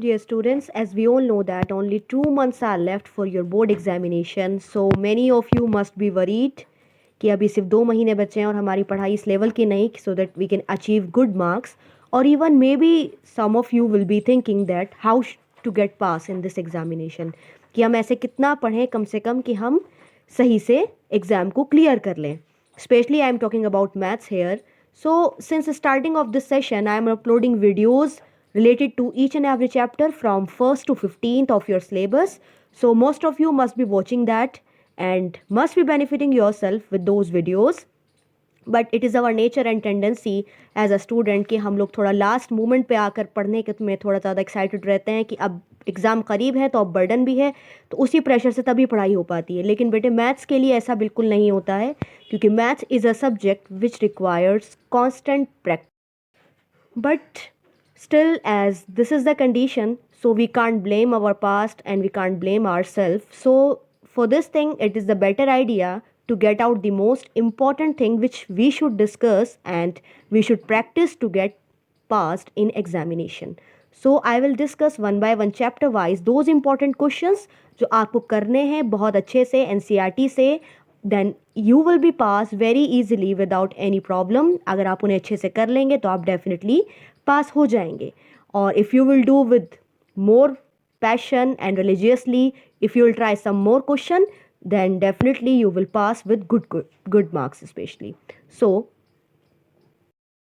Dear students, as we all know that only 2 months are left for your board examination, so many of you must be worried कि अभी सिर्फ 2 महीने बचे हैं और हमारी पढ़ाई इस लेवल की नहीं so that we can achieve good marks, or even maybe some of you will be thinking that how to get pass in this examination, कि हम ऐसे कितना पढ़ें कम से कम कि हम सही से एग्ज़ाम को क्लियर कर लें. Especially I am talking about maths here. So since the starting of this session I am uploading videos related to each and every chapter from 1st to 15th of your syllabus. So most of you must be watching that and must be benefiting yourself with those videos. But it is our nature and tendency as a student कि हम लोग थोड़ा last moment पे आकर पढ़ने के में थोड़ा ज़्यादा एक्साइटेड रहते हैं कि अब एग्ज़ाम करीब है तो अब बर्डन भी है, तो उसी प्रेशर से तभी पढ़ाई हो पाती है. लेकिन बेटे मैथ्स के लिए ऐसा बिल्कुल नहीं होता है, क्योंकि maths is a subject which requires constant practice. But still, as this is the condition, so we can't blame our past and we can't blame ourselves. So for this thing it is the better idea to get out the most important thing which we should discuss and we should practice to get passed in examination. So I will discuss one by one chapter wise those important questions जो आपको करने हैं बहुत अच्छे से NCERT से. Then you will be pass very easily without any problem. अगर आप उन्हें अच्छे से कर लेंगे तो आप डेफिनेटली पास हो जाएंगे. और if you will do with more passion and religiously, if you will try some more question, then definitely you will pass with good marks especially. So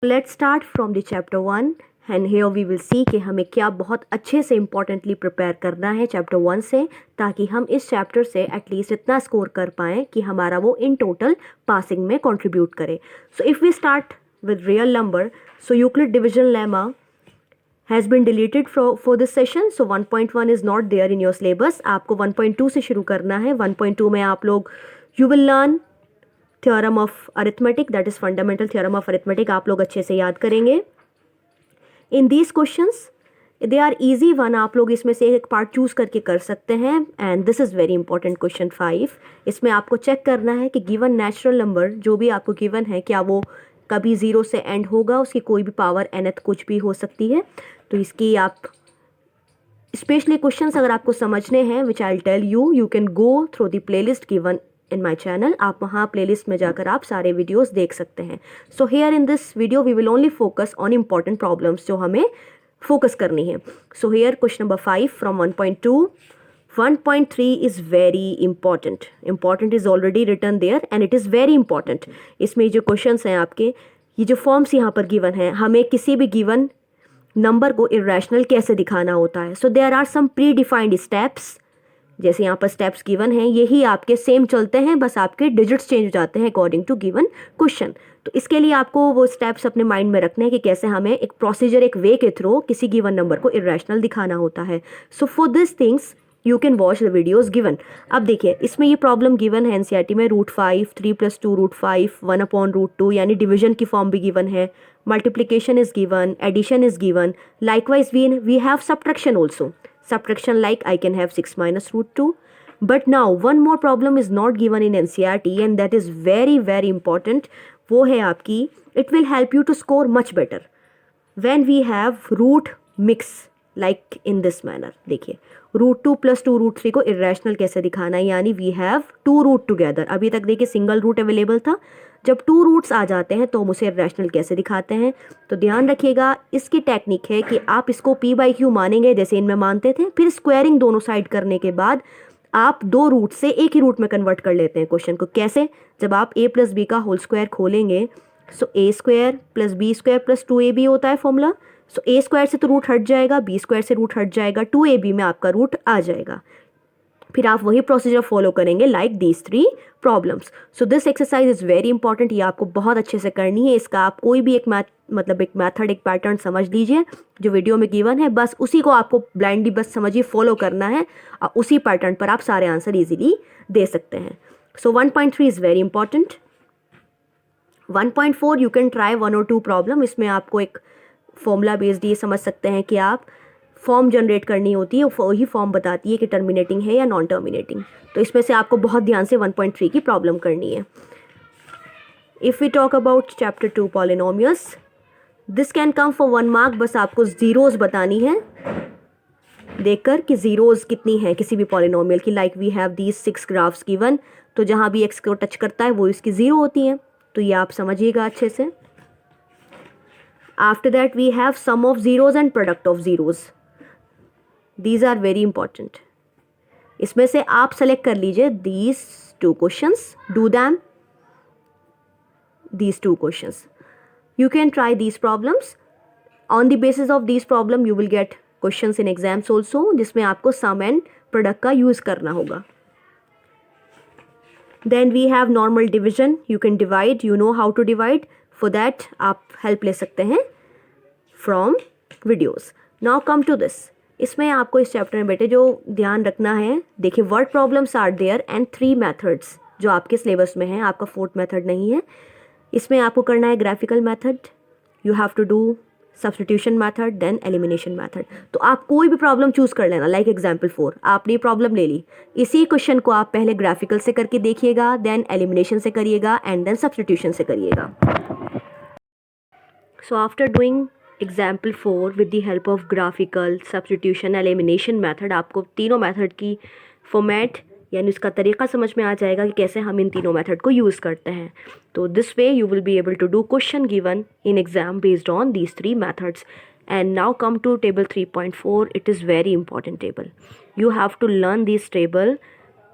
let's start from the chapter 1 and here we will see कि हमें क्या बहुत अच्छे से importantly prepare करना है chapter 1 से, ताकि हम इस चैप्टर से एटलीस्ट इतना स्कोर कर पाएँ कि हमारा वो इन टोटल पासिंग में कंट्रीब्यूट करे. So if we start with real number, so Euclid division lemma has been deleted for this session, so 1.1 is not there in your syllabus. आपको 1.2 से शुरू करना है. 1.2 में आप लोग you will learn theorem of arithmetic, that is fundamental theorem of arithmetic. आप लोग अच्छे से याद करेंगे. In these questions they are easy one, आप लोग इसमें से एक पार्ट चूज करके कर सकते हैं. And this is very important question 5. इसमें आपको चेक करना है कि गिवन नेचुरल नंबर जो भी आपको गिवन है क्या वो कभी ज़ीरो से एंड होगा, उसकी कोई भी पावर nth कुछ भी हो सकती है. तो इसकी आप स्पेशली क्वेश्चंस अगर आपको समझने हैं which I tell you can go through the playlist given in my channel. आप वहाँ प्लेलिस्ट में जाकर आप सारे वीडियोस देख सकते हैं. So here in this video we will only focus on important problems जो हमें फोकस करनी है. So here question number 5 from 1.2. 1.3 is very important. Important is already written there and it is very important. इसमें जो questions हैं आपके, ये जो फॉर्म्स यहाँ पर गिवन हैं, हमें किसी भी गिवन नंबर को इरेशनल कैसे दिखाना होता है. So there are some predefined steps. जैसे यहाँ पर स्टेप्स गिवन हैं, यही आपके सेम चलते हैं, बस आपके डिजिट्स चेंज हो जाते हैं अकॉर्डिंग टू गिवन क्वेश्चन. तो इसके लिए आपको वो स्टेप्स अपने माइंड में रखने हैं कि कैसे हमें एक प्रोसीजर, एक वे के थ्रू किसी गिवन नंबर को इरेशनल दिखाना होता है. So for this things you can watch the videos given. अब देखिए इसमें ये प्रॉब्लम गिवन है एनसीईआरटी में. √5, 3 + 2 √5, 1/√2 यानी डिवीजन की फॉर्म भी गिवन है. Multiplication is given, addition is given. Likewise we have subtraction also. Subtraction like I can have 6 - √2. But now one more problem is not given in NCERT and that is very very important. वो है आपकी, it will help you to score much better when we have root mix like in this manner. देखिए √2 + 2 √3 को irrational कैसे दिखाना है, यानी we have 2 root together. अभी तक देखिए सिंगल रूट अवेलेबल था, जब 2 रूट्स आ जाते हैं तो हम उसे इरेशनल कैसे दिखाते हैं. तो ध्यान रखिएगा इसकी टेक्निक है कि आप इसको p/q मानेंगे जैसे इनमें मानते थे, फिर स्क्वायरिंग दोनों साइड करने के बाद आप 2 रूट से एक ही रूट में कन्वर्ट कर लेते हैं क्वेश्चन को. कैसे? जब आप a + b का होल स्क्वायर खोलेंगे, सो a² + b² + 2ab होता है फॉर्मूला. सो a² से तो रूट हट जाएगा, b² से रूट हट जाएगा, 2ab में आपका रूट आ जाएगा. फिर आप वही प्रोसीजर फॉलो करेंगे like these 3 problems. So this exercise is very important. ये आपको बहुत अच्छे से करनी है. इसका आप कोई भी एक मेथड, एक पैटर्न समझ लीजिए जो वीडियो में गिवन है, बस उसी को आपको ब्लाइंडली बस समझिए, फॉलो करना है और उसी पैटर्न पर आप सारे आंसर ईजिली दे सकते हैं. सो 1.3 is very important. 1.4 you can try 1 or 2 problem. इसमें आपको एक फॉर्मूला बेस्ड ये समझ सकते हैं कि आप फॉर्म जनरेट करनी होती है, वही फॉर्म बताती है कि टर्मिनेटिंग है या नॉन टर्मिनेटिंग. तो इसमें से आपको बहुत ध्यान से 1.3 की प्रॉब्लम करनी है. If we talk about chapter 2 polynomials, this can come for 1 mark. बस आपको ज़ीरोज़ बतानी है. देखकर कि ज़ीरोज़ कितनी हैं किसी भी पॉलिनोमियल की, like we have these 6 graphs given, तो जहाँ भी x को टच करता है वो इसकी ज़ीरो होती हैं, तो ये आप समझिएगा अच्छे से। After that we have sum of zeros and product of zeros, these are very important. इसमें से आप सेलेक्ट कर लीजिए these 2 questions, do them these 2 questions. You can try these problems. On the basis of these problem you will get questions in exams also, जिसमें आपको sum and product का use करना होगा. Then we have normal division. You can divide. You know how to divide. For that आप help ले सकते हैं from videos. Now come to this. इसमें आपको इस चैप्टर में बेटे जो ध्यान रखना है, देखिए word problems are there and 3 methods जो आपके सिलेबस में है, आपका 4th मेथड नहीं है। इसमें आपको करना है graphical method, you have to do substitution method, then elimination method. तो आप कोई भी प्रॉब्लम चूज कर लेना, लाइक एग्जांपल 4 आपने प्रॉब्लम ले ली, इसी क्वेश्चन को आप पहले ग्राफिकल से करके देखिएगा, देन एलिमिनेशन से करिएगा एंड देन सब्स्टिट्यूशन से करिएगा। So after doing example 4 with the help of graphical, substitution, elimination method, आपको तीनों मेथड की फॉर्मेट यानी उसका तरीका समझ में आ जाएगा कि कैसे हम इन तीनों मेथड को यूज़ करते हैं। तो this way you will be able to do question given in exam based on these 3 methods. And now come to table 3.4, it is very important table, you have to learn this table.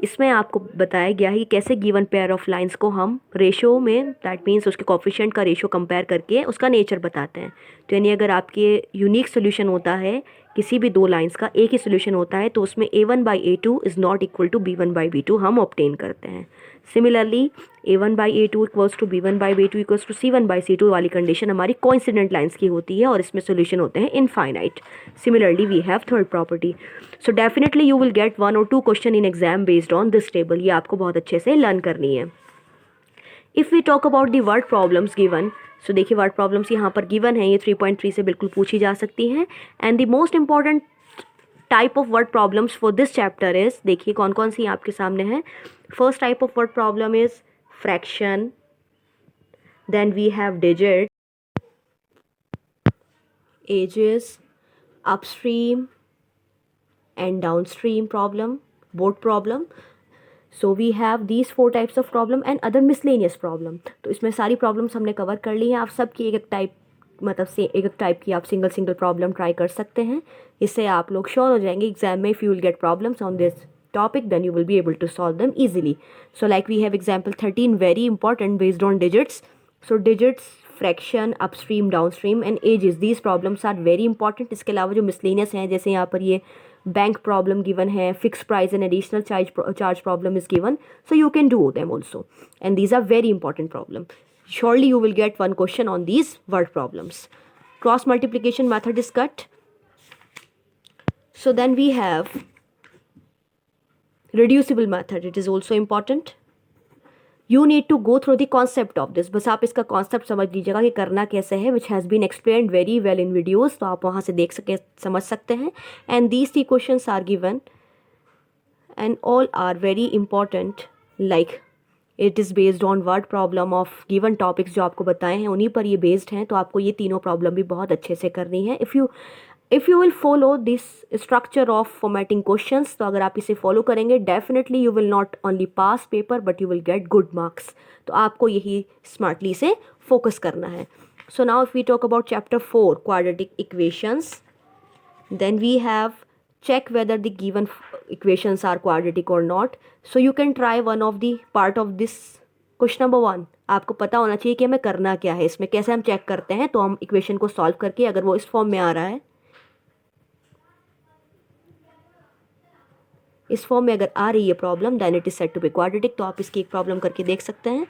इसमें आपको बताया गया है कि कैसे given pair of lines को हम ratio में, दैट मीन्स उसके कोफिशिएंट का रेशो कंपेयर करके उसका नेचर बताते हैं। तो यानी अगर आपके यूनिक सोल्यूशन होता है किसी भी 2 लाइंस का, एक ही सोल्यूशन होता है, तो उसमें a1/a2 is not equal to b1/b2 हम ऑब्टेन करते हैं। Similarly a1/a2 equals to b1/b2 equals to c1/c2 वाली कंडीशन हमारी कोइंसिडेंट लाइंस की होती है और इसमें सोल्यूशन होते हैं infinite. Similarly we have third property. So definitely you will get 1 or 2 question in exam based on this table, ये आपको बहुत अच्छे से लर्न करनी है। If we talk about the word problems given, so देखिए वर्ड प्रॉब्लम्स यहाँ पर गिवन है, ये 3.3 से बिल्कुल पूछी जा सकती हैं। And the most important type of word problems for this chapter is, देखिए कौन कौन सी आपके सामने है। First type of word problem is fraction, then we have digit, ages, upstream and downstream problem, boat problem. So we have these 4 types of problem and other miscellaneous problem. तो इसमें सारी प्रॉब्लम्स हमने कवर कर ली हैं। आप सबकी एक एक टाइप, मतलब से एक एक टाइप की आप सिंगल प्रॉब्लम ट्राई कर सकते हैं। इससे आप लोग श्योर हो जाएंगे एग्जाम में, if you will gate problems on this topic then you will be able to solve them easily. So like we have example 13, very important, based on digits. So digits, fraction, upstream, downstream and ages, these problems are very important. इसके अलावा जो miscellaneous हैं, जैसे यहाँ पर ये bank problem given है, fix price and additional charge problem is given, so you can do them also and these are very important problem. Surely you will get 1 question on these word problems. Cross multiplication method is cut. So then we have reducible method. It is also important. You need to go through the concept of this. बस आप इसका concept समझ लीजिएगा कि करना कैसे है, which has been explained very well in videos. तो आप वहाँ से देख सके समझ सकते हैं. And these 3 questions are given and all are very important. Like it is based on word problem of given topics जो आपको बताए हैं, उन्हीं पर ये बेस्ड हैं. तो आपको ये तीनों प्रॉब्लम भी बहुत अच्छे से करनी है. If you will follow this structure of formatting questions, तो अगर आप इसे फॉलो करेंगे definitely you will not only pass paper but you will get good marks. तो आपको यही स्मार्टली से फोकस करना है. So now if we talk about chapter 4 quadratic equations, then we have check whether the given equations are quadratic or not. So you can try one of the part of this question number 1. आपको पता होना चाहिए कि हमें करना क्या है, इसमें कैसे हम चेक करते हैं. तो हम इक्वेशन को सॉल्व करके, अगर वो इस फॉर्म में आ रहा है, इस फॉर्म में अगर आ रही है problem, then it is said to be quadratic. तो आप इसकी एक प्रॉब्लम करके देख सकते हैं.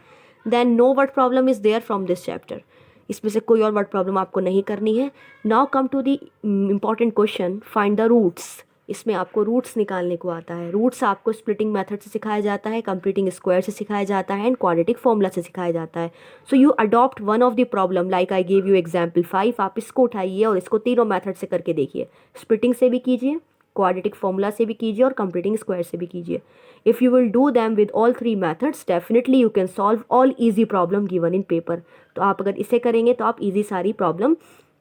Then no word problem is there from this chapter. इसमें से कोई और वर्ड प्रॉब्लम आपको नहीं करनी है. Now come to the important question, find the roots. इसमें आपको रूट्स निकालने को आता है. रूट्स आपको स्प्लिटिंग मेथड से सिखाया जाता है, कंप्लीटिंग स्क्वायर से सिखाया जाता है एंड क्वाड्रेटिक फॉर्मूला से सिखाया जाता है. So you adopt one of the problem, like I give you example 5. आप इसको उठाइए और इसको तीनों मेथड से करके देखिए. स्प्लिटिंग से भी कीजिए, क्वाड्रेटिक फॉर्मूला से भी कीजिए और कंप्लीटिंग स्क्वायर से भी कीजिए. If you will do them with all 3 methods, definitely you can solve all easy problem given in paper. तो आप अगर इसे करेंगे तो आप ईजी सारी प्रॉब्लम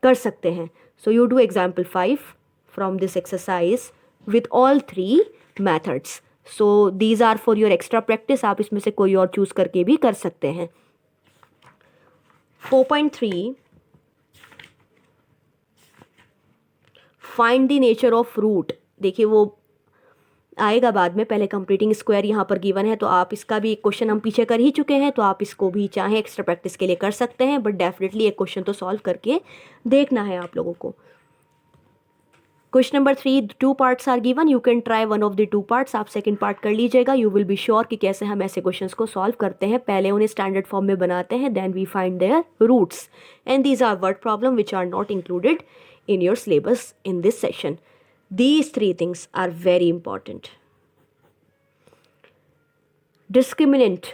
कर सकते हैं. So you do example 5. from this exercise with all three methods. So these are for your extra practice. आप इसमें से कोई और चूज करके भी कर सकते हैं. 4.3 find the nature of root. देखिए वो आएगा बाद में, पहले कंप्लीटिंग स्क्वायर यहाँ पर गिवन है, तो आप इसका भी एक क्वेश्चन हम पीछे कर ही चुके हैं, तो आप इसको भी चाहे एक्स्ट्रा प्रैक्टिस के लिए कर सकते हैं, बट डेफिनेटली एक क्वेश्चन तो सॉल्व करके देखना है आप लोगों को. Question number 3, 2 parts are given, you can try one of the 2 parts. आप सेकंड पार्ट कर लीजिएगा. यू विल बी श्योर कि कैसे हम ऐसे क्वेश्चंस को सॉल्व करते हैं. पहले उन्हें स्टैंडर्ड फॉर्म में बनाते हैं, then we find their roots, and these are word problem which are not included in your syllabus in this session. These 3 things are very important. Discriminant,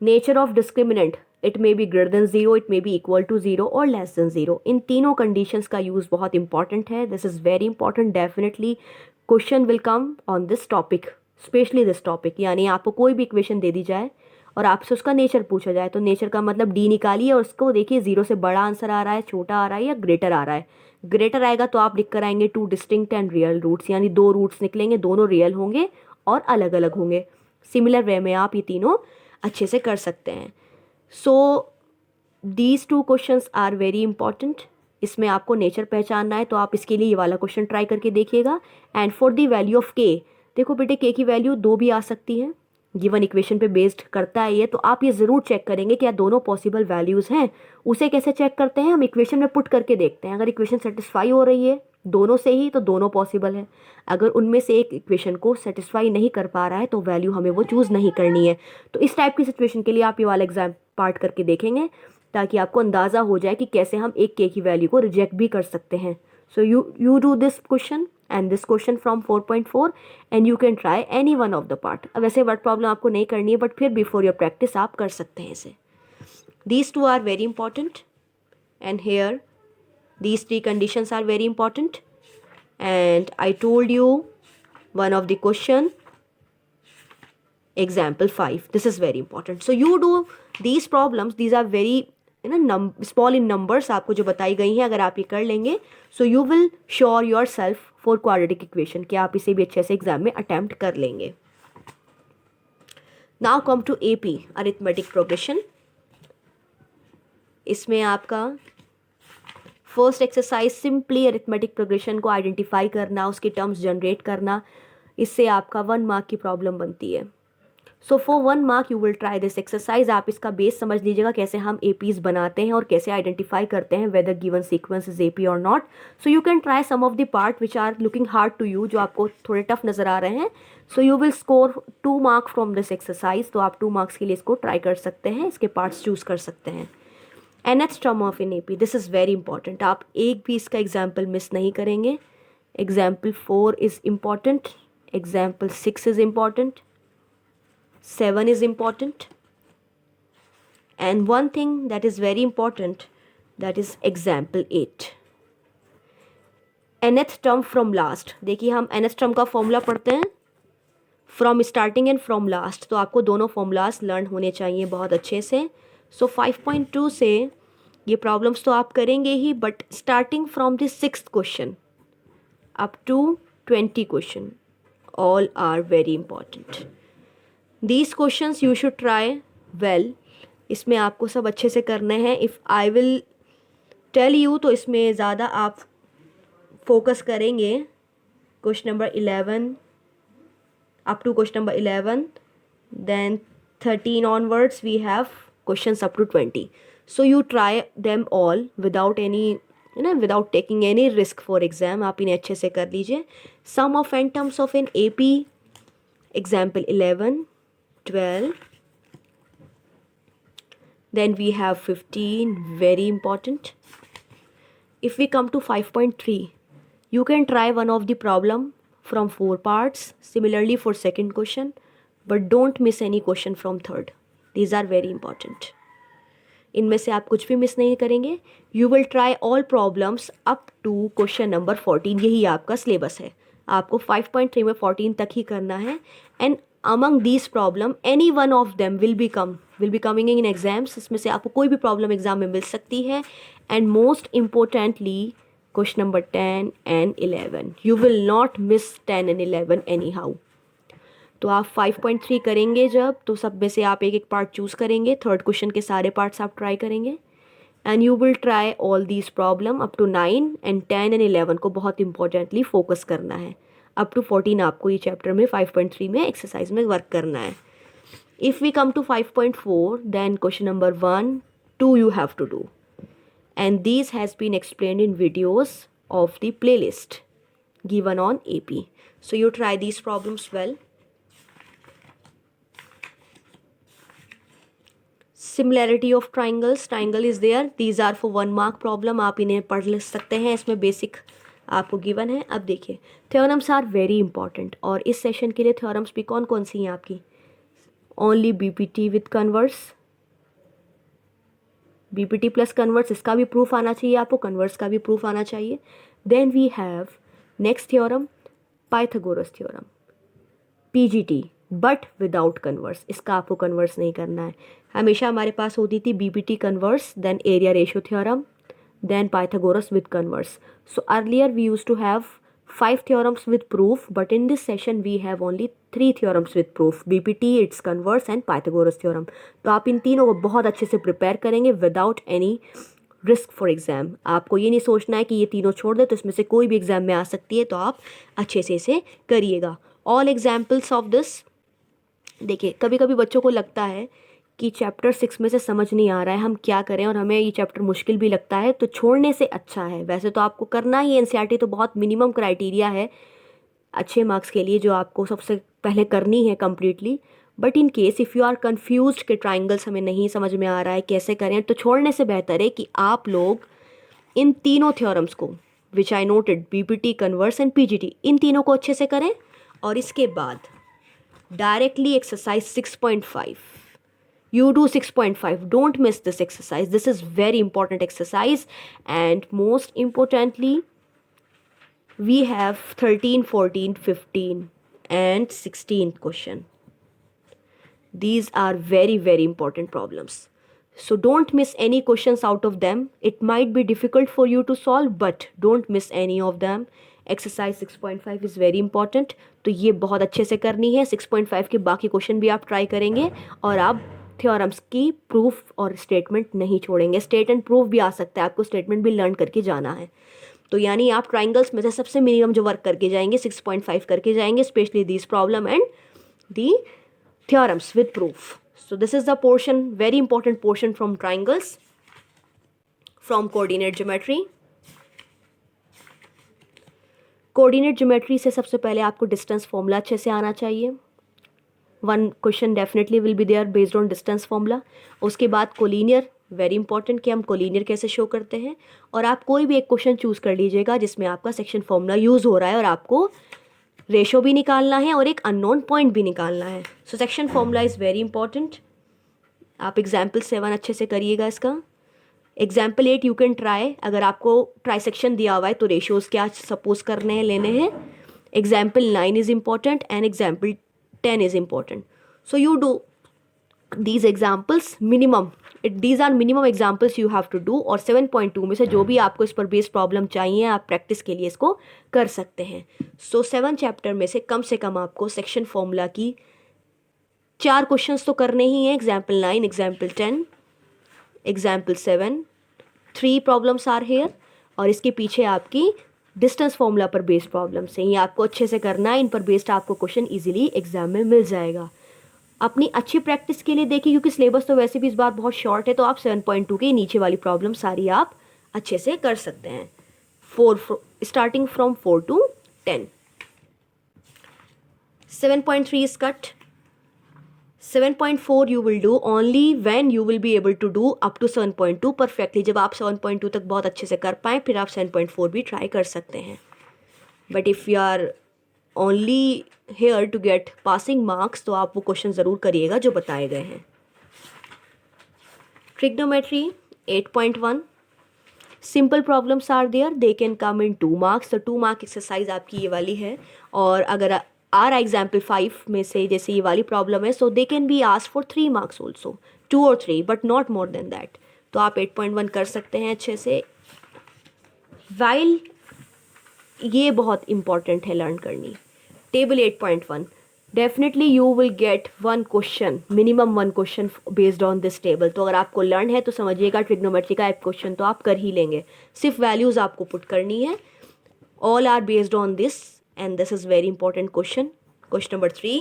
nature of discriminant, it may be greater than 0, it may be equal to 0 or less than 0. इन तीनों conditions का use बहुत important है. This is very important. Definitely question will come on this topic, especially this topic. यानी आपको कोई भी equation दे दी जाए और आपसे उसका नेचर पूछा जाए, तो नेचर का मतलब डी निकालिए और उसको देखिए 0 से बड़ा आंसर आ रहा है, छोटा आ रहा है या ग्रेटर आ रहा है. ग्रेटर आएगा तो आप लिख कर आएंगे 2 डिस्टिंक्ट एंड रियल रूट्स, यानी 2 रूट्स निकलेंगे, दोनों रियल होंगे और अलग अलग होंगे. सिमिलर वे में आप ये तीनों अच्छे से कर सकते हैं. So these 2 questions are very important. इसमें आपको नेचर पहचानना है, तो आप इसके लिए ये वाला क्वेश्चन ट्राई करके देखिएगा. And for the value of के, देखो बेटे के की वैल्यू 2 भी आ सकती है, गिवन इक्वेशन पे बेस्ड करता है ये, तो आप ये ज़रूर चेक करेंगे क्या दोनों पॉसिबल वैल्यूज़ हैं. उसे कैसे चेक करते हैं, हम इक्वेशन में पुट करके देखते हैं. अगर इक्वेशन सेटिस्फाई हो रही है दोनों से ही, तो दोनों पॉसिबल है. अगर उनमें से एक इक्वेशन को सेटिस्फाई नहीं कर पा रहा है, तो वैल्यू हमें वो चूज़ नहीं करनी है. तो इस टाइप की सिचुएशन के लिए आप ये वाला एग्जाम पार्ट करके देखेंगे, ताकि आपको अंदाज़ा हो जाए कि कैसे हम एक के की वैल्यू को रिजेक्ट भी कर सकते हैं. So you do this question and this question from 4.4 and you can try any one of the part. अब ऐसे वर्ड प्रॉब्लम आपको नहीं करनी है, बट फिर बिफोर योर प्रैक्टिस आप कर सकते हैं इसे. These 2 are very important and here these 3 conditions are very important, and I told you one of the question, example 5, this is very important. So you do these problems, these are very small in numbers आपको जो बताई गई हैं, अगर आप ये कर लेंगे, so you will sure your self for quadratic equation कि आप इसे भी अच्छे से एग्जाम में अटेम्प्ट कर लेंगे. Now come to AP, arithmetic progression. इसमें आपका first exercise simply arithmetic progression को आइडेंटिफाई करना, उसके टर्म्स जनरेट करना. इससे आपका 1 मार्क की प्रॉब्लम बनती है. So for 1 mark you will try this exercise. आप इसका बेस समझ लीजिएगा कैसे हम APs बनाते हैं और कैसे आइडेंटिफाई करते हैं weather given sequence is AP और not. So you can try some of the part which are looking hard to you, जो आपको थोड़े टफ नज़र आ रहे हैं. So you will score 2 mark from this exercise. तो आप 2 मार्क्स के लिए इसको ट्राई कर सकते हैं, इसके पार्ट्स चूज कर सकते हैं. nth term of in AP, this is very important. आप एक भी इसका एग्जाम्पल मिस नहीं करेंगे. Example 4 is important, example 6 is important, 7 is important, and one thing that is very important, that is example 8. nth term from last. देखिए हम nth term का formula पढ़ते हैं from starting and from last, तो आपको दोनों फॉर्मूलाज लर्न होने चाहिए बहुत अच्छे से. सो 5.2 से ये प्रॉब्लम्स तो आप करेंगे ही, but starting from the 6th question up to 20 question, all are very important. These questions you should try well. इसमें आपको सब अच्छे से करने हैं. If I will tell you, तो इसमें ज़्यादा आप फोकस करेंगे question number 11 up to question number 11, then 13 onwards we have questions up to 20. So you try them all without any without taking any risk for exam. आप इन्हें अच्छे से कर लीजिए. Sum of n terms of an AP, example 11, 12, then we have 15, very important. If we come to 5.3, you can try one of the problem from 4 parts, similarly for second question, but don't miss any question from third. These are very important. इनमें से आप कुछ भी miss नहीं करेंगे. You will try all problems up to question number 14. यही आपका syllabus है. आपको 5.3 में 14 तक ही करना है. And among these problem, any one of them will be coming in exams. इसमें से आपको कोई भी प्रॉब्लम एग्जाम में मिल सकती है. And most importantly, question number 10 and 11. You will not miss 10 and 11 anyhow. तो आप 5.3 करेंगे जब, तो सब में से आप एक एक पार्ट चूज़ करेंगे, थर्ड क्वेश्चन के सारे पार्ट्स आप ट्राई करेंगे and you will try all these problem up to 9 and 10 and 11 को बहुत इंपॉर्टेंटली फोकस करना है. अप टू 14 आपको ये चैप्टर में 5.3 में एक्सरसाइज में वर्क करना है. If we come to 5.4 then question number 1, 2 you have to do. And these has been explained in videos of the playlist given on AP. So you try these problems well. Similarity of triangles. Triangle is there. These are for 1 mark problem. आप इन्हें पढ़ ले सकते हैं, इसमें basic आपको given है. अब देखिए, थ्योरम्स आर वेरी इंपॉर्टेंट. और इस सेशन के लिए थ्योरम्स भी कौन कौन सी हैं आपकी? Only BPT with converse, BPT plus converse, इसका भी प्रूफ आना चाहिए आपको, कन्वर्स का भी प्रूफ आना चाहिए. Then we have next theorem Pythagoras theorem, PGT but without converse. इसका आपको कन्वर्स नहीं करना है. हमेशा हमारे पास होती थी BPT converse, then area ratio theorem, then Pythagoras with converse. So earlier we use to have 5 theorems with proof, but in this session we have only 3 theorems with proof: BPT, its converse and Pythagoras theorem. तो आप इन तीनों को बहुत अच्छे से prepare करेंगे without any risk for exam. आपको ये नहीं सोचना है कि ये तीनों छोड़ दे तो इसमें से कोई भी एग्जाम में आ सकती है, तो आप अच्छे से इसे करिएगा. All examples of this. देखिए, कभी कभी बच्चों को लगता है कि चैप्टर 6 में से समझ नहीं आ रहा है, हम क्या करें, और हमें ये चैप्टर मुश्किल भी लगता है, तो छोड़ने से अच्छा है. वैसे तो आपको करना ही एनसीईआरटी, तो बहुत मिनिमम क्राइटेरिया है अच्छे मार्क्स के लिए जो आपको सबसे पहले करनी है completely. But in case if you are confused कि ट्राइंगल्स हमें नहीं समझ में आ रहा है कैसे करें, तो छोड़ने से बेहतर है कि आप लोग इन तीनों थ्योरम्स को which I noted, BPT, converse and PGT, इन तीनों को अच्छे से करें. और इसके बाद directly exercise 6.5. You do 6.5. Don't miss this exercise. This is very important exercise. And most importantly, we have 13, 14, 15 and 16 question. These are very, very important problems. So don't miss any questions out of them. It might be difficult for you to solve, but don't miss any of them. Exercise 6.5 is very important. तो ये बहुत अच्छे से करनी है. 6.5 के बाकी question भी आप ट्राई करेंगे और आप थ्योरम्स की प्रूफ और स्टेटमेंट नहीं छोड़ेंगे. स्टेट एंड प्रूफ भी आ सकता है, आपको स्टेटमेंट भी लर्न करके जाना है. तो यानी आप ट्राइंगल्स में से सबसे मिनिमम जो वर्क करके जाएंगे 6.5 करके जाएंगे, specially this problem and the theorems with proof. So this is the portion, very important portion from triangles, from coordinate geometry. Coordinate geometry से सबसे पहले आपको डिस्टेंस फॉर्मूला अच्छे से आना चाहिए. 1 question definitely will be there based on distance formula. उसके बाद कोलिनियर, वेरी इंपॉर्टेंट कि हम कोलिनियर कैसे शो करते हैं. और आप कोई भी एक क्वेश्चन चूज़ कर लीजिएगा जिसमें आपका सेक्शन फॉर्मूला यूज़ हो रहा है और आपको रेशो भी निकालना है और एक अननोन पॉइंट भी निकालना है. So section formula is very important. आप एग्जाम्पल 7 अच्छे से करिएगा इसका. Example 8 you can try. अगर आपको ट्राइसेक्शन दिया हुआ है तो रेशोज़ क्या सपोज करने हैं, लेने हैं. Example 9 is important and example 10 is important. So you do these examples minimum. These are minimum examples you have to do. और 7.2 में से जो भी आपको इस पर बेस्ड प्रॉब्लम चाहिए आप प्रैक्टिस के लिए इसको कर सकते हैं. सो 7 चैप्टर में से कम आपको सेक्शन फॉर्मूला की 4 क्वेश्चंस तो करने ही हैं. Example 9, example 10, example 7, 3 problems are here. और इसके पीछे आपकी डिस्टेंस फॉर्मूला पर बेस्ड प्रॉब्लम्स हैं. ये आपको अच्छे से करना है. इन पर बेस्ड आपको क्वेश्चन इजीली एग्जाम में मिल जाएगा. अपनी अच्छी प्रैक्टिस के लिए देखिए, क्योंकि सिलेबस तो वैसे भी इस बार बहुत शॉर्ट है, तो आप 7.2 के नीचे वाली प्रॉब्लम सारी आप अच्छे से कर सकते हैं. 4 starting from 4 to 10. 7.3 is cut. 7.4 you will do only when you will be able to do up to 7.2 perfectly. जब आप 7.2 तक बहुत अच्छे से कर पाएँ फिर आप 7.4 भी ट्राई कर सकते हैं. But if you are only here to get passing marks तो आप वो क्वेश्चन ज़रूर करिएगा जो बताए गए हैं. Trigonometry 8.1. Simple problems are there, they can come in 2 marks. तो 2 mark एक्सरसाइज आपकी ये वाली है. और अगर आर एग्जाम्पल 5 में से जैसे ये वाली प्रॉब्लम है, so they can be asked for 3 marks also, 2 or 3 but not more than that. तो आप 8.1 कर सकते हैं अच्छे से. वाइल ये बहुत इंपॉर्टेंट है लर्न करनी। Table 8.1 definitely you will get one question, minimum one question based on this table. तो अगर आपको लर्न है तो समझिएगा ट्रिग्नोमेट्री का एक क्वेश्चन तो आप कर ही लेंगे। सिर्फ वैल्यूज आपको पुट करनी है, all are based on this and this is very important question. Question number 3,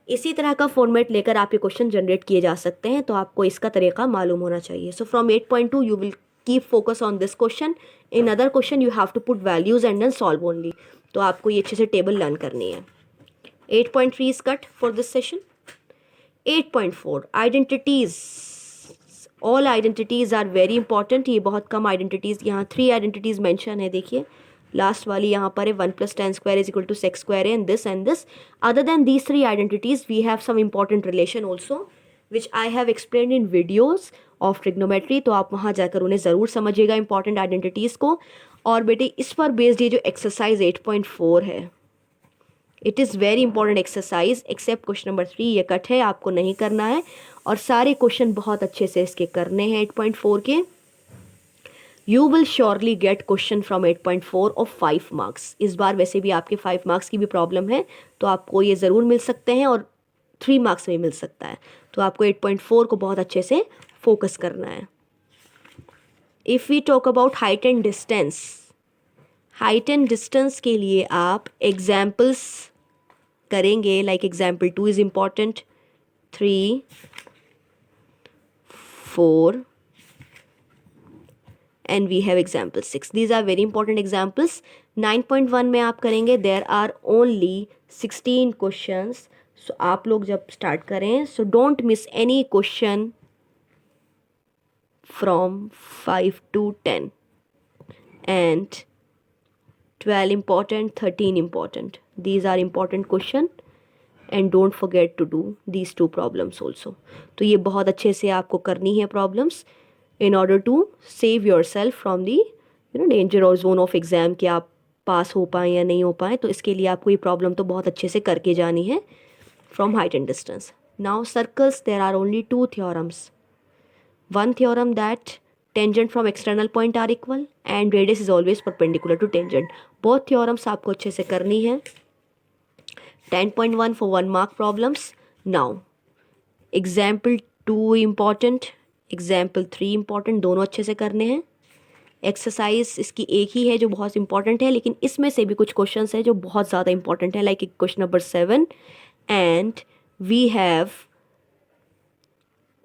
इसी तरह का फॉर्मेट लेकर आप ये क्वेश्चन जनरेट किए जा सकते हैं, तो आपको इसका तरीका मालूम होना चाहिए। So from 8.2 you will keep focus on this question, in other question you have to put values and then solve only. तो आपको ये अच्छे से टेबल लर्न करनी है। 8.3 is cut for this session. 8.4 identities, all identities are very important. ये बहुत कम identities, यहाँ 3 आइडेंटिटीज मेंशन है, देखिए लास्ट वाली यहाँ पर है 1 + tan square = sec square है, and this. Other than these 3 identities we have some important relation also which I have explained in videos of trigonometry, तो आप वहाँ जाकर उन्हें ज़रूर समझिएगा इंपॉर्टेंट आइडेंटिटीज़ को। और बेटे इस पर बेस्ड ये जो एक्सरसाइज 8.4 है, it is very important exercise. Except question number 3 ये कट है, आपको नहीं करना है, और सारे क्वेश्चन बहुत अच्छे से इसके करने हैं 8.4 के। You will surely gate question from 8.4 of 5 marks. इस बार वैसे भी आपके 5 मार्क्स की भी प्रॉब्लम है, तो आपको ये ज़रूर मिल सकते हैं, और 3 मार्क्स में मिल सकता है। तो आपको 8.4 को बहुत अच्छे से फोकस करना है। If we talk about height and distance, height and distance के लिए आप एग्जाम्पल्स करेंगे, like example 2 is important, 3, 4 and we have example 6. These are very important examples. 9.1 में आप करेंगे, there are only 16 questions. So आप लोग जब start करें, so don't miss any question from 5 to 10 and 12 important, 13 important. These are important question and don't forget to do these 2 problems also. तो ये बहुत अच्छे से आपको करनी है problems in order to save yourself from the danger or zone of exam कि आप पास हो पाएँ या नहीं हो पाएँ। तो इसके लिए आपको ये प्रॉब्लम तो बहुत अच्छे से करके जानी है from height and distance. Now circles, there are only 2 theorems. One theorem that tangent from external point are equal and radius is always perpendicular to tangent. Both theorems आपको अच्छे से करनी है। 10.1 for 1 mark problems. Now example 2 important, example 3 important, दोनों अच्छे से करने हैं। एक्सरसाइज इसकी एक ही है जो बहुत इंपॉर्टेंट है, लेकिन इसमें से भी कुछ क्वेश्चंस हैं जो बहुत ज़्यादा इंपॉर्टेंट है, like question number 7 and we have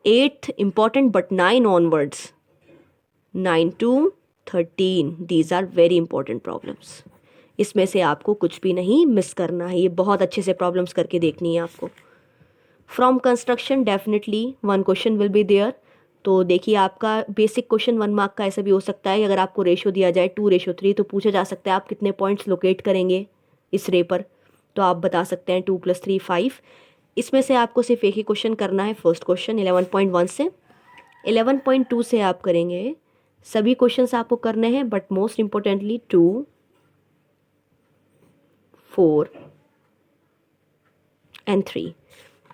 8 important but 9 onwards, 9 to 13, these are very important problems. इसमें से आपको कुछ भी नहीं मिस करना है, ये बहुत अच्छे से प्रॉब्लम्स करके देखनी है आपको। From construction definitely 1 question will be there. तो देखिए आपका बेसिक क्वेश्चन 1 मार्क का ऐसा भी हो सकता है कि अगर आपको रेशो दिया जाए 2:3, तो पूछा जा सकता है आप कितने पॉइंट्स लोकेट करेंगे इस रे पर, तो आप बता सकते हैं 2 + 3 5। इसमें से आपको सिर्फ एक ही क्वेश्चन करना है, फर्स्ट क्वेश्चन 11.1 से। 11.2 से आप करेंगे, सभी क्वेश्चंस आपको करने हैं, but most importantly 2, 4 and 3.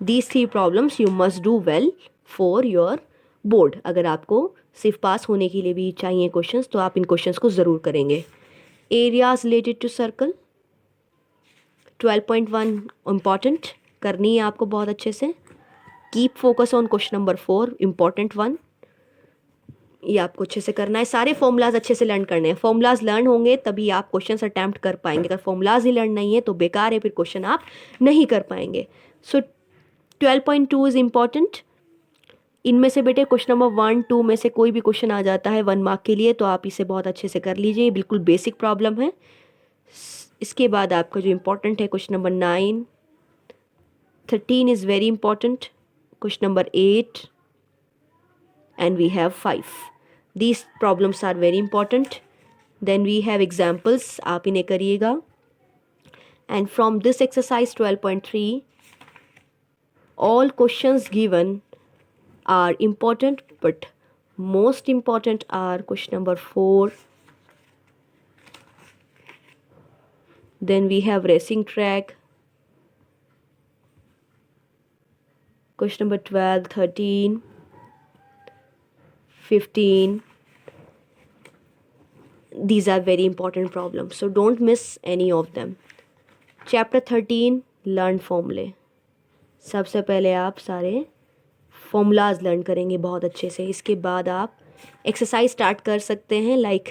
These 3 problems you must do well for your board. अगर आपको सिर्फ पास होने के लिए भी चाहिए क्वेश्चंस, तो आप इन क्वेश्चंस को ज़रूर करेंगे। Areas related to circle 12.1 important करनी है आपको बहुत अच्छे से। Keep focus on question number 4 important 1, ये आपको अच्छे से करना है। सारे फॉर्मूलाज अच्छे से लर्न करने हैं, फॉर्मूलाज लर्न होंगे तभी आप क्वेश्चन अटैम्प्ट कर पाएंगे। अगर फॉर्मूलाज ही लर्न नहीं है तो बेकार है, फिर क्वेश्चन आप नहीं कर पाएंगे। सो 12.2 इज़ इम्पॉर्टेंट। इनमें से बेटे क्वेश्चन नंबर 1, 2 में से कोई भी क्वेश्चन आ जाता है 1 मार्क के लिए, तो आप इसे बहुत अच्छे से कर लीजिए, बिल्कुल बेसिक प्रॉब्लम है। इसके बाद आपका जो इम्पोर्टेंट है question number 9, 13 is very important, question number 8 and we have 5। These problems are very important. Then we have examples, आप इन्हें करिएगा। And from this exercise 12.3 all questions given are important, but most important are question number 4, then we have racing track, question number 12, 13, 15, these are very important problems, so don't miss any of them. Chapter 13 learn formulae. सबसे पहले आप सारे formulas learn करेंगे बहुत अच्छे से. इसके बाद आप एक्सरसाइज स्टार्ट कर सकते हैं. Like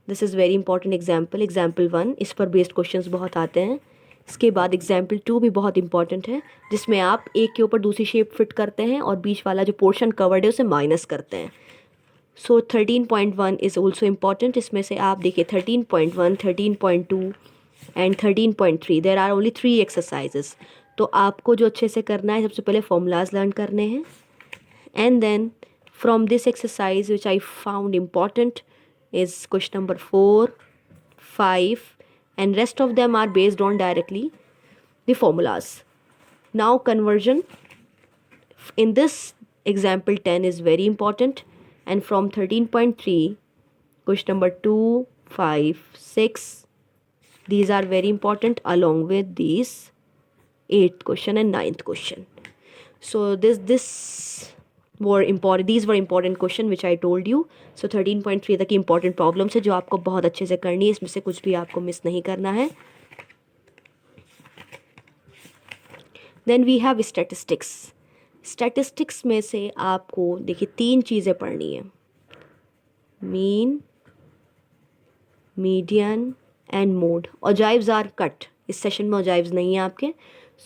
this is very important example 1, इस पर बेस्ड क्वेश्चंस बहुत आते हैं. इसके बाद एग्जाम्पल 2 भी बहुत इंपॉर्टेंट है, जिसमें आप एक के ऊपर दूसरी शेप फिट करते हैं और बीच वाला जो पोर्शन कवर्ड है उसे माइनस करते हैं. So 13.1 is also important. इसमें से आप देखिए 13.1, 13.2 and 13.3, there are only 3 exercises. तो आपको जो अच्छे से करना है, सबसे पहले फॉर्मूलाज लर्न करने हैं, and then from this exercise which I found important is question number 4, 5 and rest of them are based on directly the formulas. Now conversion in this example 10 is very important, and from 13.3 question number 2, 5, 6, these are very important along with these 8th question and 9th question. So these were important question which I told you. So 13.3 तक important problems है जो आपको बहुत अच्छे से करनी है. इसमें से कुछ भी आपको मिस नहीं करना है. Then we have statistics. Statistics में से आपको देखिए 3 चीज़ें पढ़नी है, mean, median and mode. Objectives are cut. इस सेशन में ऑब्जेक्टिव्स नहीं है आपके.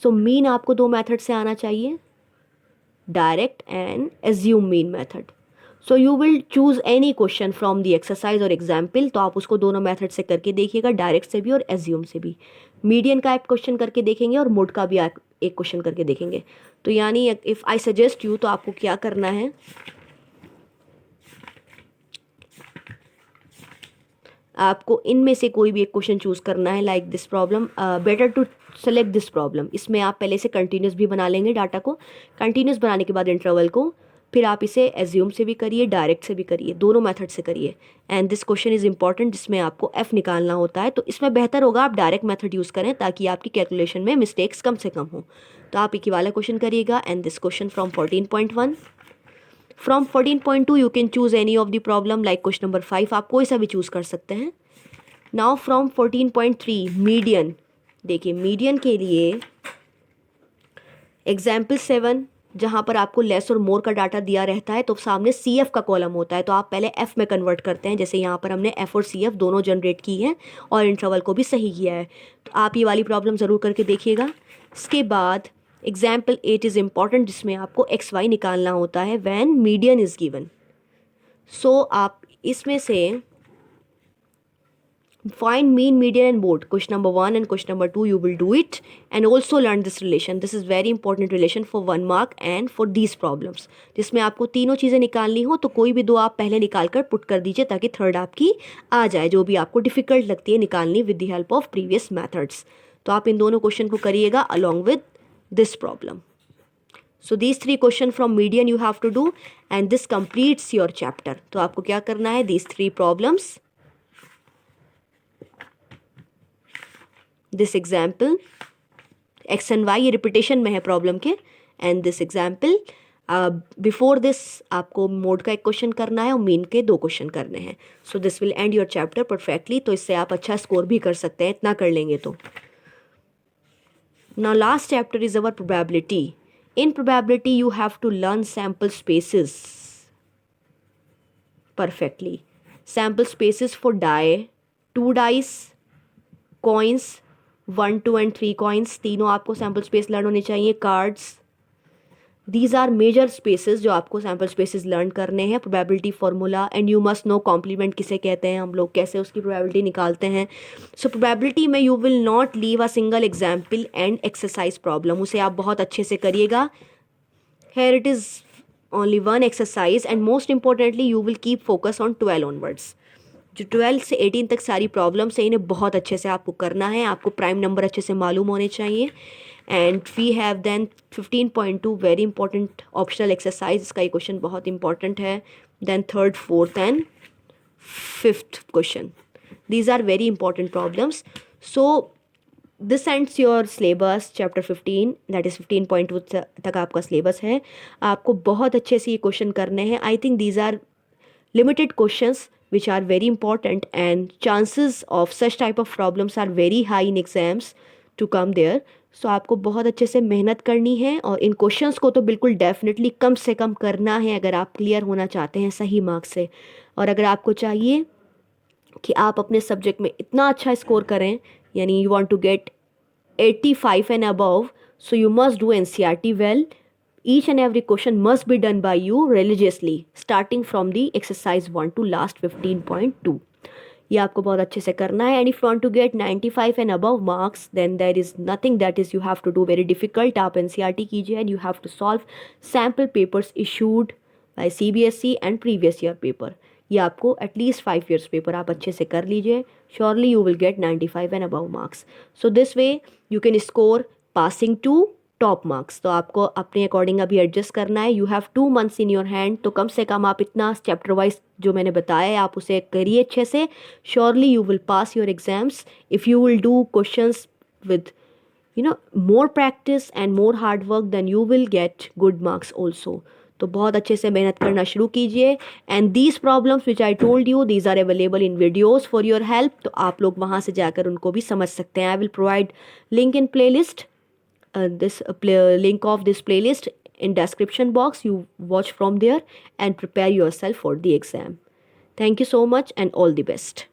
सो मीन आपको 2 मेथड से आना चाहिए, direct and assume mean method. So you will choose any question from the exercise और एग्जाम्पल. तो आप उसको दोनों मेथड से करके देखिएगा, डायरेक्ट से भी और एज्यूम से भी. मीडियन का एक क्वेश्चन करके देखेंगे और मोड का भी एक क्वेश्चन करके देखेंगे. तो यानी इफ़ आई सजेस्ट यू, तो आपको क्या करना है, आपको इनमें से कोई भी एक क्वेश्चन चूज़ करना है. Like this problem, better to select this problem. इसमें आप पहले से कंटिन्यूस भी बना लेंगे डाटा को. कंटिन्यूस बनाने के बाद इंटरवल को फिर आप इसे एज्यूम से भी करिए, डायरेक्ट से भी करिए, दोनों मेथड से करिए. And this question is important जिसमें आपको एफ निकालना होता है. तो इसमें बेहतर होगा आप डायरेक्ट मेथड यूज़ करें ताकि आपकी कैलकुलेशन में मिस्टेक्स कम से कम हो. तो आप एक ही वाला क्वेश्चन करिएगा. And this question from 14.1. From 14.2 you can choose any of the problem. Like question number 5 आप कोई सा भी चूज़ कर सकते हैं. Now from 14.3 median. देखिए मीडियन के लिए एग्जाम्पल 7, जहाँ पर आपको लेस और मोर का डाटा दिया रहता है तो सामने सी एफ का कॉलम होता है. तो आप पहले एफ में कन्वर्ट करते हैं. जैसे यहाँ पर हमने एफ और सी एफ दोनों जनरेट की हैं और इंटरवल को भी सही किया है. तो आप ये वाली प्रॉब्लम ज़रूर करके देखिएगा. इसके बाद एग्जाम्पल 8 इज़ इम्पॉर्टेंट, जिसमें आपको एक्स वाई निकालना होता है व्हेन मीडियन इज़ गिवन. सो आप इसमें से find mean, median and mode. Question number 1 and question number 2 you will do it, and also learn this relation. This is very important relation for 1 mark and for these problems, जिसमें आपको तीनों चीज़ें निकालनी हो. तो कोई भी 2 आप पहले निकाल कर पुट कर दीजिए ताकि थर्ड आपकी आ जाए, जो भी आपको डिफ़िकल्ट लगती है निकालनी with the help of previous methods. तो आप इन दोनों क्वेश्चन को करिएगा along with this problem. So these 3 question from median you have to do, and this completes your chapter. तो आपको क्या करना है, these 3 problems, this example X and Y, ये रिपीटेशन में है प्रॉब्लम के. And this example before this आपको मोड का एक क्वेश्चन करना है और मीन के 2 क्वेश्चन करने हैं. So this will and your chapter perfectly. तो इससे आप अच्छा स्कोर भी कर सकते हैं इतना कर लेंगे तो. Now last chapter is our probability. In probability you have to learn sample spaces perfectly. Sample spaces for die, 2 dice, coins, 1, 2 and 3 coins, तीनों आपको sample space learn होने चाहिए. cards, these are major spaces जो आपको sample spaces learn करने हैं. probability formula and you must know complement किसे कहते हैं, हम लोग कैसे उसकी probability निकालते हैं. so probability में you will not leave a single example and exercise problem, उसे आप बहुत अच्छे से करिएगा. here it is only one exercise and most importantly you will keep focus on 12 onwards. जो 12 से 18 तक सारी प्रॉब्लम्स है इन्हें बहुत अच्छे से आपको करना है. आपको प्राइम नंबर अच्छे से मालूम होने चाहिए. And we have then 15.2 very important optional exercise. इसका ये क्वेश्चन बहुत इंपॉर्टेंट है. Then 3rd, 4th and 5th question. These are very important problems. So this ends your syllabus chapter 15, that is 15.2 तक आपका सिलेबस है. आपको बहुत अच्छे से ये क्वेश्चन करने हैं. I think these are limited questions which are very important, and chances of such type of problems are very high in exams to come there. So आपको बहुत अच्छे से मेहनत करनी है और इन क्वेश्चंस को तो बिल्कुल डेफिनेटली कम से कम करना है अगर आप क्लियर होना चाहते हैं सही मार्क्स से। और अगर आपको चाहिए कि आप अपने सब्जेक्ट में इतना अच्छा स्कोर करें, यानी you want to get 85 and above, so you must do NCERT well. Each and every question must be done by you religiously, starting from the exercise 1 to last 15.2. ये आपको बहुत अच्छे से करना है, and if you want to get 95 and above marks, then there is nothing that is you have to do very difficult. आप NCERT कीजिए and you have to solve sample papers issued by CBSE and previous year paper. ये आपको at least 5 years paper आप अच्छे से कर लीजिए, surely you will get 95 and above marks. So this way you can score passing to top marks. तो आपको अपने अकॉर्डिंग अभी एडजस्ट करना है. You have 2 months in your hand, तो कम से कम आप इतना चैप्टर वाइज जो मैंने बताया है आप उसे करिए अच्छे से. Surely you will pass your exams if you will do questions with more practice and more hard work, then you will get good marks also. तो बहुत अच्छे से मेहनत करना शुरू कीजिए. And these problems which I told you, these are available in videos for your help. तो आप लोग वहाँ से जाकर उनको भी समझ सकते हैं. I will provide link in play list, this link of this playlist in description box. You watch from there and prepare yourself for the exam. Thank you so much and all the best.